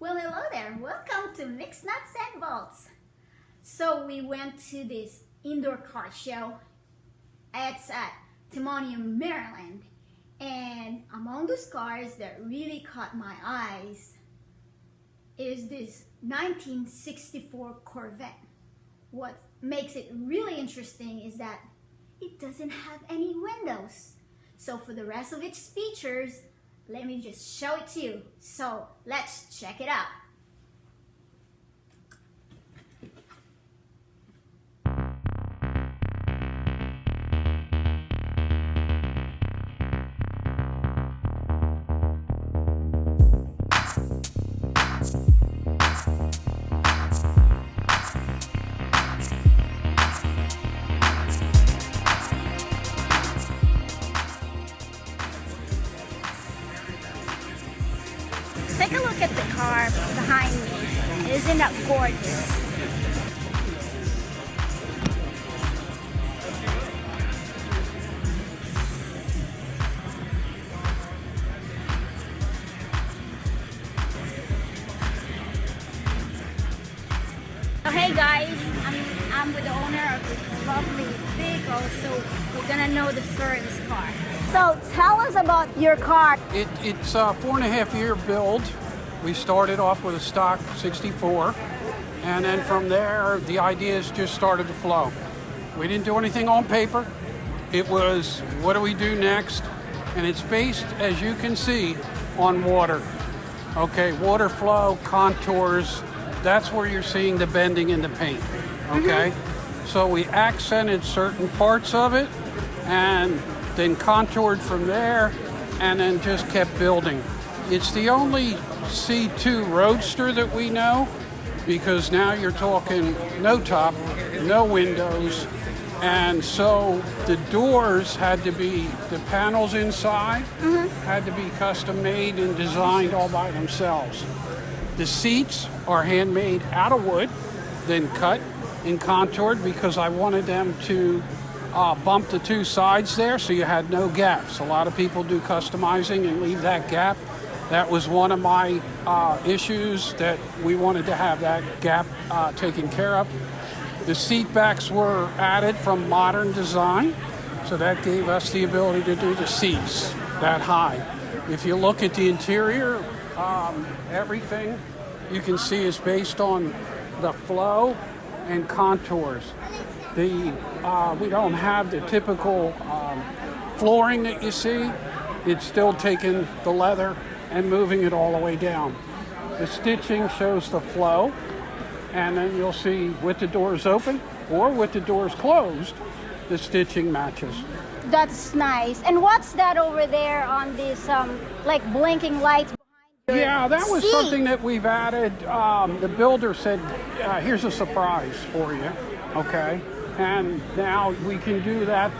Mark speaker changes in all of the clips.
Speaker 1: Well, hello there. Welcome to Mixed Nuts and Bolts. So we went to this indoor car show. It's at Timonium, Maryland. And among those cars that really caught my eyes is this 1964 Corvette. What makes it really interesting is that it doesn't have any windows. So for the rest of its features, let me just show it to you. So let's check it out. Take a look at the car behind me. Isn't that gorgeous? So hey guys, I'm with the owner of this lovely vehicle, so we're gonna know the story of this car. So tell us about your car.
Speaker 2: It's a 4.5-year build. We started off with a stock 64, and then from there the ideas just started to flow. We didn't do anything on paper. It was, what do we do next? And it's based, as you can see, on water. Okay, water flow, contours, that's where you're seeing the bending in the paint. Okay, so we accented certain parts of it and then contoured from there, and then just kept building. It's the only C2 Roadster that we know, because now you're talking no top, no windows, and so the doors had to be, the panels inside had to be custom made and designed all by themselves. The seats are handmade out of wood, then cut and contoured because I wanted them to bump the two sides there so you had no gaps. A lot of people do customizing and leave that gap. That was one of my issues, that we wanted to have that gap taken care of. The seat backs were added from modern design, so that gave us the ability to do the seats that high. If you look at the interior, everything you can see is based on the flow and contours. We don't have the typical flooring that you see. It's still taking the leather and moving it all the way down. The stitching shows the flow, and then you'll see with the doors open or with the doors closed, the stitching matches.
Speaker 1: That's nice. And what's that over there on this like blinking lights behind you?
Speaker 2: Yeah, that was
Speaker 1: seat?
Speaker 2: Something that we've added. The builder said, here's a surprise for you, okay? And now we can do that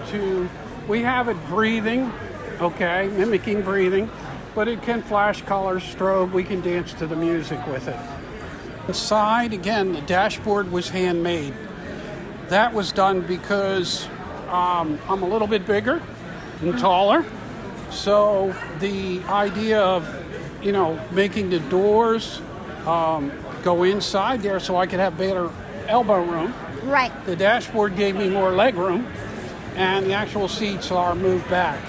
Speaker 2: we have it breathing, okay, mimicking breathing, but it can flash colors, strobe, we can dance to the music with it. Inside, again, the dashboard was handmade. That was done because I'm a little bit bigger and taller, so the idea of, making the doors go inside there so I could have better elbow room.
Speaker 1: Right.
Speaker 2: The dashboard gave me more leg room, and the actual seats are moved back.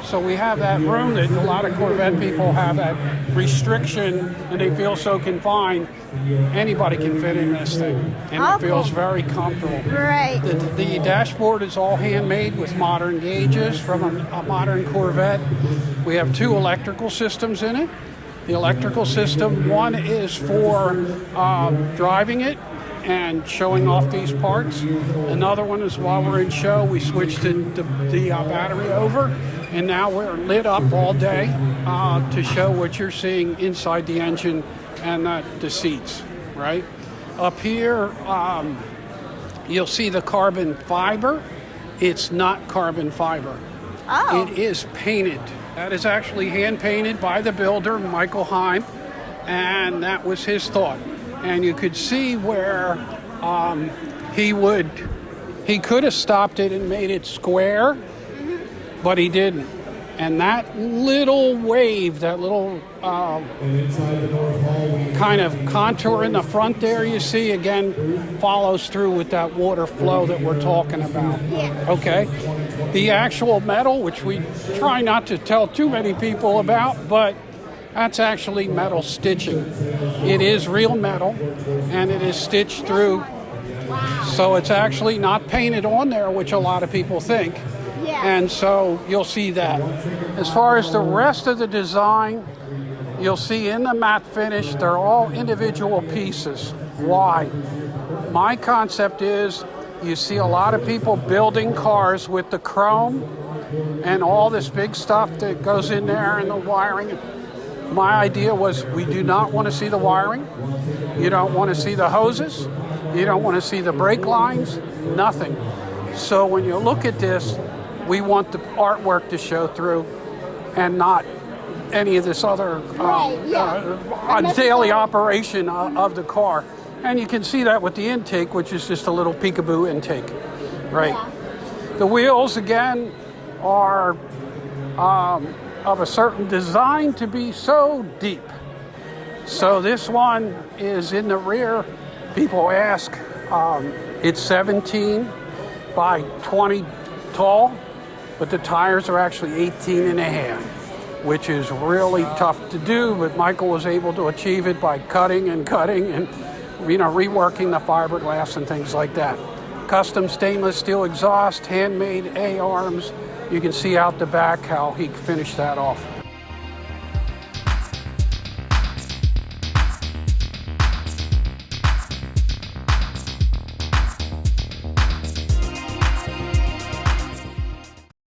Speaker 2: So we have that room that a lot of Corvette people have, that restriction, and they feel so confined. Anybody can fit in this thing, and it feels very comfortable.
Speaker 1: Right.
Speaker 2: The dashboard is all handmade with modern gauges from a modern Corvette. We have 2 electrical systems in it. The electrical system, one is for driving it and showing off these parts. Another one is while we're in show, we switched the battery over, and now we're lit up all day to show what you're seeing inside the engine and the seats, right? Up here, you'll see the carbon fiber. It's not carbon fiber.
Speaker 1: Oh.
Speaker 2: It is painted. That is actually hand painted by the builder, Michael Heim, and that was his thought. And you could see where he could have stopped it and made it square, but he didn't. And that little wave, that little kind of contour in the front there you see, again, follows through with that water flow that we're talking about.
Speaker 1: Yeah.
Speaker 2: Okay? The actual metal, which we try not to tell too many people about, but that's actually metal stitching. It is real metal, and it is stitched through. So it's actually not painted on there, which a lot of people think.
Speaker 1: Yeah.
Speaker 2: And so you'll see that. As far as the rest of the design, you'll see in the matte finish, they're all individual pieces. Why? My concept is you see a lot of people building cars with the chrome and all this big stuff that goes in there and the wiring. My idea was we do not want to see the wiring. You don't want to see the hoses. You don't want to see the brake lines. Nothing. So when you look at this, we want the artwork to show through and not any of this other daily operation of the car. And you can see that with the intake, which is just a little peekaboo intake, right?
Speaker 1: Yeah.
Speaker 2: The wheels, again, are of a certain design to be so deep. So this one is in the rear. People ask, it's 17 by 20 tall, but the tires are actually 18 and a half, which is really tough to do, but Michael was able to achieve it by cutting and reworking the fiberglass and things like that. Custom stainless steel exhaust, handmade A-arms. You can see out the back how he finished that off.